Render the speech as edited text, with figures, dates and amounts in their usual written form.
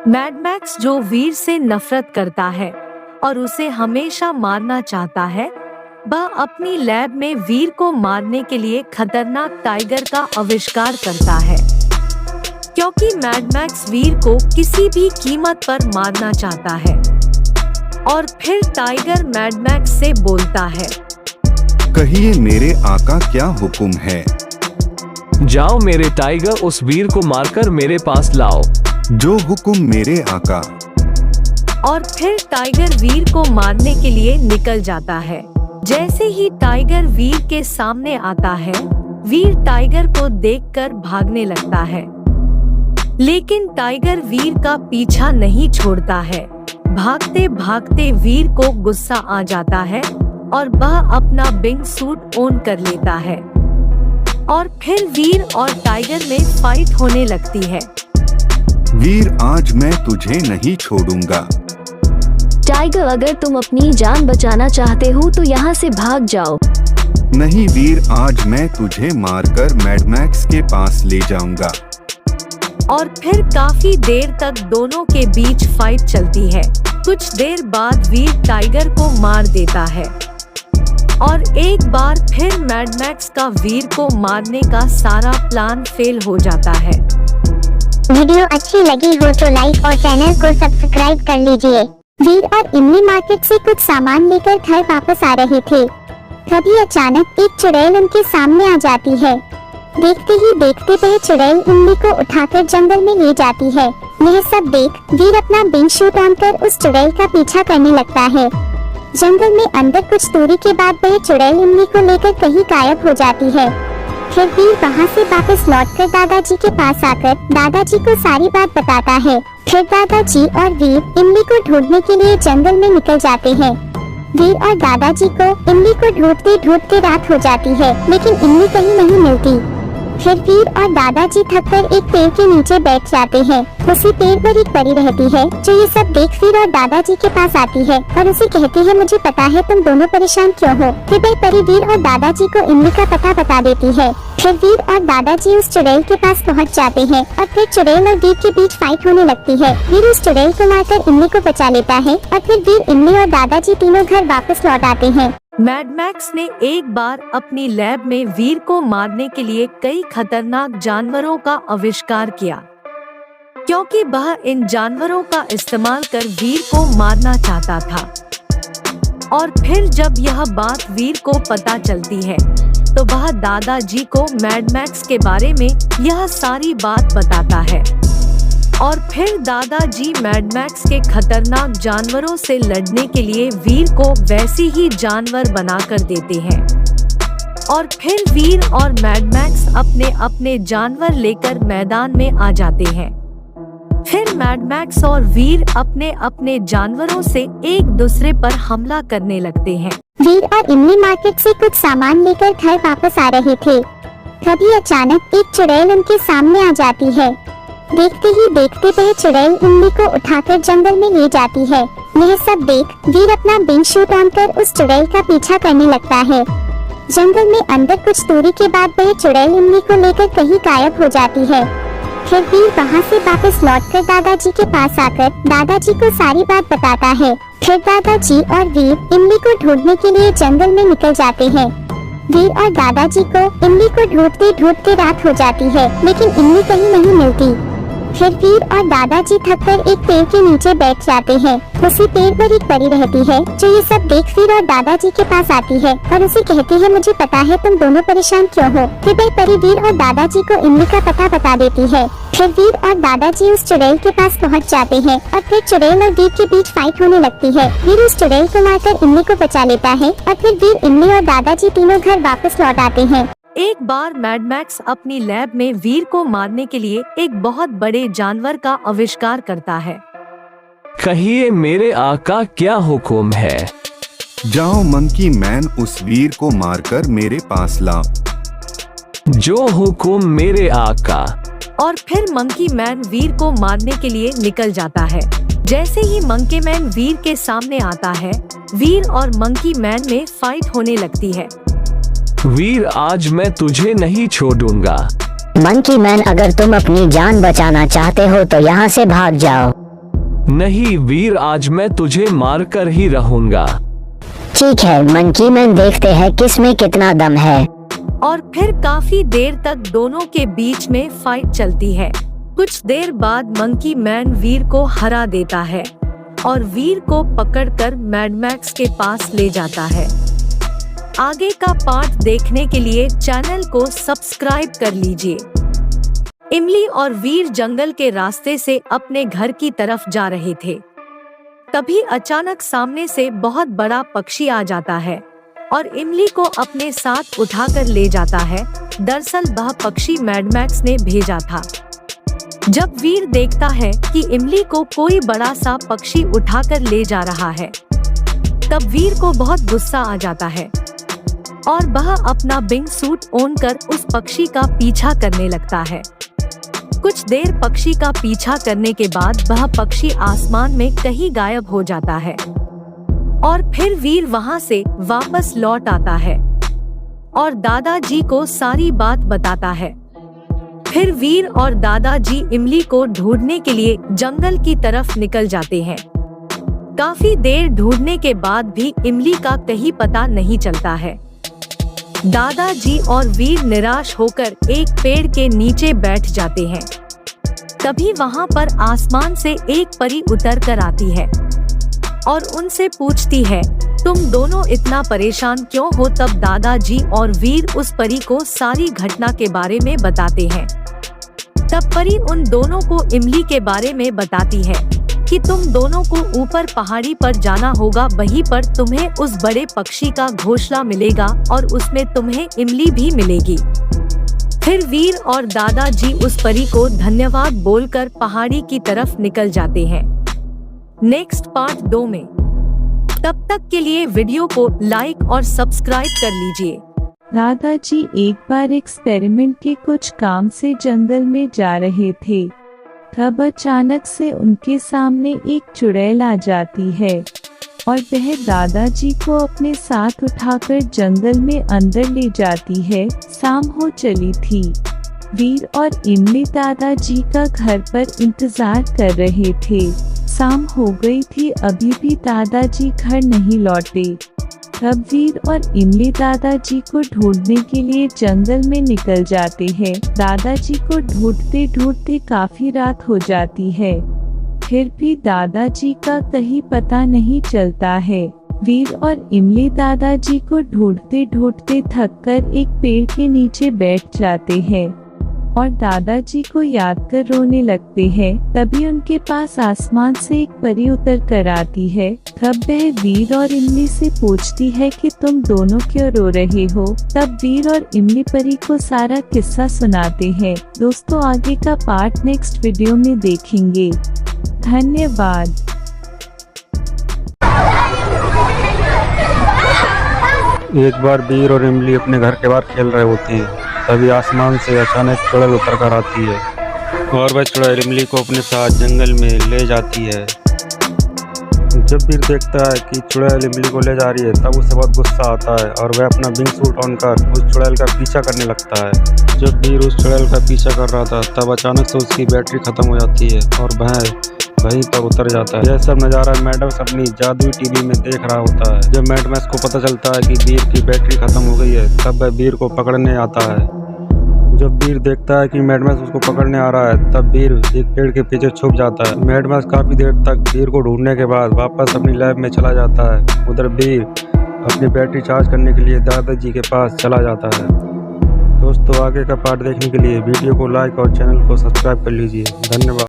Mad max जो वीर से नफरत करता है और उसे हमेशा मारना चाहता है, वह अपनी लैब में वीर को मारने के लिए खतरनाक टाइगर का आविष्कार करता है। क्योंकि मैड मैक्स वीर को किसी भी कीमत पर मारना चाहता है। और फिर टाइगर मैड मैक्स से बोलता है, कहिए मेरे आका क्या हुक्म है। जाओ मेरे टाइगर, उस वीर को मारकर मेरे पास लाओ। जो हुक्म मेरे आका। और फिर टाइगर वीर को मारने के लिए निकल जाता है। जैसे ही टाइगर वीर के सामने आता है, वीर टाइगर को देखकर भागने लगता है। लेकिन टाइगर वीर का पीछा नहीं छोड़ता है। भागते भागते वीर को गुस्सा आ जाता है और वह अपना विंग सूट ऑन कर लेता है। और फिर वीर और टाइगर में फाइट होने लगती है। वीर आज मैं तुझे नहीं छोड़ूंगा। टाइगर अगर तुम अपनी जान बचाना चाहते हो तो यहाँ से भाग जाओ। नहीं वीर, आज मैं तुझे मारकर मैड मैक्स के पास ले जाऊंगा। और फिर काफी देर तक दोनों के बीच फाइट चलती है। कुछ देर बाद वीर टाइगर को मार देता है। और एक बार फिर मैड मैक्स का वीर को मारने का सारा प्लान फेल हो जाता है। वीडियो अच्छी लगी हो तो लाइक और चैनल को सब्सक्राइब कर लीजिए। वीर और इमली मार्केट से कुछ सामान लेकर घर वापस आ रहे थे। तभी अचानक एक चुड़ैल उनके सामने आ जाती है। देखते ही देखते वह चुड़ैल इमली को उठाकर जंगल में ले जाती है। यह सब देख वीर अपना विंग सूट ऑन कर उस चुड़ैल का पीछा करने लगता है। जंगल में अंदर कुछ दूरी के बाद वह चुड़ैल इमली को लेकर कहीं गायब हो जाती है। फिर वीर वहाँ से वापस लौटकर दादाजी के पास आकर दादाजी को सारी बात बताता है। फिर दादाजी और वीर इमली को ढूंढने के लिए जंगल में निकल जाते हैं। वीर और दादाजी को इमली को ढूंढते ढूंढते रात हो जाती है, लेकिन इमली कहीं नहीं मिलती। फिर वीर और दादाजी थककर एक पेड़ के नीचे बैठ जाते हैं। उसी पेड़ पर एक परी रहती है जो ये सब देख वीर और दादाजी के पास आती है और उसे कहती है, मुझे पता है तुम दोनों परेशान क्यों हो। फिर वह परी वीर और दादाजी को इमली का पता बता देती है। फिर वीर और दादाजी उस चुड़ैल के पास पहुंच जाते हैं और फिर चुड़ैल और वीर के बीच फाइट होने लगती है। वीर उस चुड़ैल को मारकर इमली को बचा लेता है और फिर वीर, इमली और दादाजी तीनों घर वापस लौट आते हैं। मैड मैक्स ने एक बार अपनी लैब में वीर को मारने के लिए कई खतरनाक जानवरों का आविष्कार किया, क्योंकि वह इन जानवरों का इस्तेमाल कर वीर को मारना चाहता था। और फिर जब यह बात वीर को पता चलती है तो वह दादाजी को मैड मैक्स के बारे में यह सारी बात बताता है। और फिर दादाजी मैड मैक्स के खतरनाक जानवरों से लड़ने के लिए वीर को वैसी ही जानवर बनाकर देते हैं। और फिर वीर और मैड मैक्स अपने अपने जानवर लेकर मैदान में आ जाते हैं। फिर मैड मैक्स और वीर अपने अपने जानवरों से एक दूसरे पर हमला करने लगते हैं। वीर और इमली मार्केट से कुछ सामान लेकर घर वापस आ रहे थे। तभी अचानक एक चुड़ैल उनके सामने आ जाती है। देखते ही देखते वह चुड़ैल इमली को उठाकर जंगल में ले जाती है। यह सब देख वीर अपना विंग सूट ऑन कर उस चुड़ैल का पीछा करने लगता है। जंगल में अंदर कुछ दूरी के बाद वह चुड़ैल इमली को लेकर कहीं गायब हो जाती है। फिर वीर वहाँ से वापस लौटकर दादाजी के पास आकर दादाजी को सारी बात बताता है। फिर दादाजी और वीर इमली को ढूंढने के लिए जंगल में निकल जाते हैं। वीर और दादाजी को इमली को ढूंढते ढूंढते रात हो जाती है, लेकिन इमली कहीं नहीं मिलती। फिर वीर और दादाजी थककर एक पेड़ के नीचे बैठ जाते हैं। उसी पेड़ पर एक परी रहती है जो ये सब देख वीर और दादाजी के पास आती है और उसे कहती है, मुझे पता है तुम दोनों परेशान क्यों हो। फिर वह परी वीर और दादाजी को इमली का पता बता देती है। फिर वीर और दादाजी उस चुड़ैल के पास पहुंच जाते हैं और फिर चुड़ैल और वीर के बीच फाइट होने लगती है। वीर उस चुड़ैल को मारकर इमली को बचा लेता है और फिर वीर, इमली और दादाजी तीनों घर वापस लौट आते हैं। एक बार मैड मैक्स अपनी लैब में वीर को मारने के लिए एक बहुत बड़े जानवर का आविष्कार करता है। कहिए मेरे आका क्या हुक्म है। जाओ मंकी मैन, उस वीर को मारकर मेरे पास लाओ। जो हुक्म मेरे आका। और फिर मंकी मैन वीर को मारने के लिए निकल जाता है। जैसे ही मंकी मैन वीर के सामने आता है, वीर और मंकी मैन में फाइट होने लगती है। वीर आज मैं तुझे नहीं छोड़ूंगा। मंकी मैन अगर तुम अपनी जान बचाना चाहते हो तो यहाँ से भाग जाओ। नहीं वीर, आज मैं तुझे मार कर ही रहूंगा। ठीक है मंकी मैन, देखते हैं किस में कितना दम है। और फिर काफी देर तक दोनों के बीच में फाइट चलती है। कुछ देर बाद मंकी मैन वीर को हरा देता है और वीर को पकड़कर मैड मैक्स के पास ले जाता है। आगे का पार्ट देखने के लिए चैनल को सब्सक्राइब कर लीजिए। इमली और वीर जंगल के रास्ते से अपने घर की तरफ जा रहे थे। तभी अचानक सामने से बहुत बड़ा पक्षी आ जाता है और इमली को अपने साथ उठाकर ले जाता है। दरअसल वह पक्षी मैड मैक्स ने भेजा था। जब वीर देखता है कि इमली को कोई बड़ा सा पक्षी उठाकर ले जा रहा है, तब वीर को बहुत गुस्सा आ जाता है और वह अपना विंग सूट ओन कर उस पक्षी का पीछा करने लगता है। कुछ देर पक्षी का पीछा करने के बाद वह पक्षी आसमान में कहीं गायब हो जाता है और फिर वीर वहां से वापस लौट आता है और दादाजी को सारी बात बताता है। फिर वीर और दादाजी इमली को ढूंढने के लिए जंगल की तरफ निकल जाते हैं। काफी देर ढूंढने के बाद भी इमली का कहीं पता नहीं चलता है। दादाजी और वीर निराश होकर एक पेड़ के नीचे बैठ जाते हैं। तभी वहां पर आसमान से एक परी उतर कर आती है और उनसे पूछती है, तुम दोनों इतना परेशान क्यों हो? तब दादाजी और वीर उस परी को सारी घटना के बारे में बताते हैं। तब परी उन दोनों को इमली के बारे में बताती है कि तुम दोनों को ऊपर पहाड़ी पर जाना होगा, वहीं पर तुम्हें उस बड़े पक्षी का घोंसला मिलेगा और उसमें तुम्हें इमली भी मिलेगी। फिर वीर और दादाजी उस परी को धन्यवाद बोलकर पहाड़ी की तरफ निकल जाते हैं। नेक्स्ट पार्ट 2 में। तब तक के लिए वीडियो को लाइक और सब्सक्राइब कर लीजिए। दादाजी एक बार एक्सपेरिमेंट के कुछ काम से जंगल में जा रहे थे। तब अचानक से उनके सामने एक चुड़ैल आ जाती है और वह दादाजी को अपने साथ उठाकर जंगल में अंदर ले जाती है। शाम हो चली थी। वीर और इमली दादाजी का घर पर इंतजार कर रहे थे। शाम हो गई थी, अभी भी दादाजी घर नहीं लौटे। तब वीर और इमली दादाजी को ढूंढने के लिए जंगल में निकल जाते हैं। दादाजी को ढूंढते ढूंढते काफी रात हो जाती है, फिर भी दादाजी का कहीं पता नहीं चलता है। वीर और इमली दादाजी को ढूंढते ढूंढते थककर एक पेड़ के नीचे बैठ जाते हैं और दादाजी को याद कर रोने लगते हैं। तभी उनके पास आसमान से एक परी उतर कर आती है। तब वह वीर और इमली से पूछती है कि तुम दोनों क्यों रो रहे हो। तब वीर और इमली परी को सारा किस्सा सुनाते हैं। दोस्तों आगे का पार्ट नेक्स्ट वीडियो में देखेंगे। धन्यवाद। एक बार वीर और इमली अपने घर के बाहर खेल रहे होते हैं। तभी आसमान से अचानक चुड़ैल उतर कर आती है और वह चुड़ैल इमली को अपने साथ जंगल में ले जाती है। जब वीर देखता है कि चुड़ैल इमली को ले जा रही है, तब उसे बहुत गुस्सा आता है और वह अपना विंग सूट ऑन कर उस चुड़ैल का पीछा करने लगता है। जब वीर उस चुड़ैल का पीछा कर रहा था, तब अचानक से उसकी बैटरी खत्म हो जाती है और वह वहीं पर उतर जाता है। यह सब नज़ारा मैड मैक्स अपनी जादुई टीवी में देख रहा होता है। जब मैड मैक्स को पता चलता है कि वीर की बैटरी खत्म हो गई है, तब वह वीर को पकड़ने आता है। जब वीर देखता है कि मैड मैक्स उसको पकड़ने आ रहा है, तब वीर एक पेड़ के पीछे छुप जाता है। मैड मैक्स काफ़ी देर तक वीर को ढूंढने के बाद वापस अपनी लैब में चला जाता है। उधर वीर अपनी बैटरी चार्ज करने के लिए दादाजी के पास चला जाता है। दोस्तों आगे का पार्ट देखने के लिए वीडियो को लाइक और चैनल को सब्सक्राइब कर लीजिए। धन्यवाद।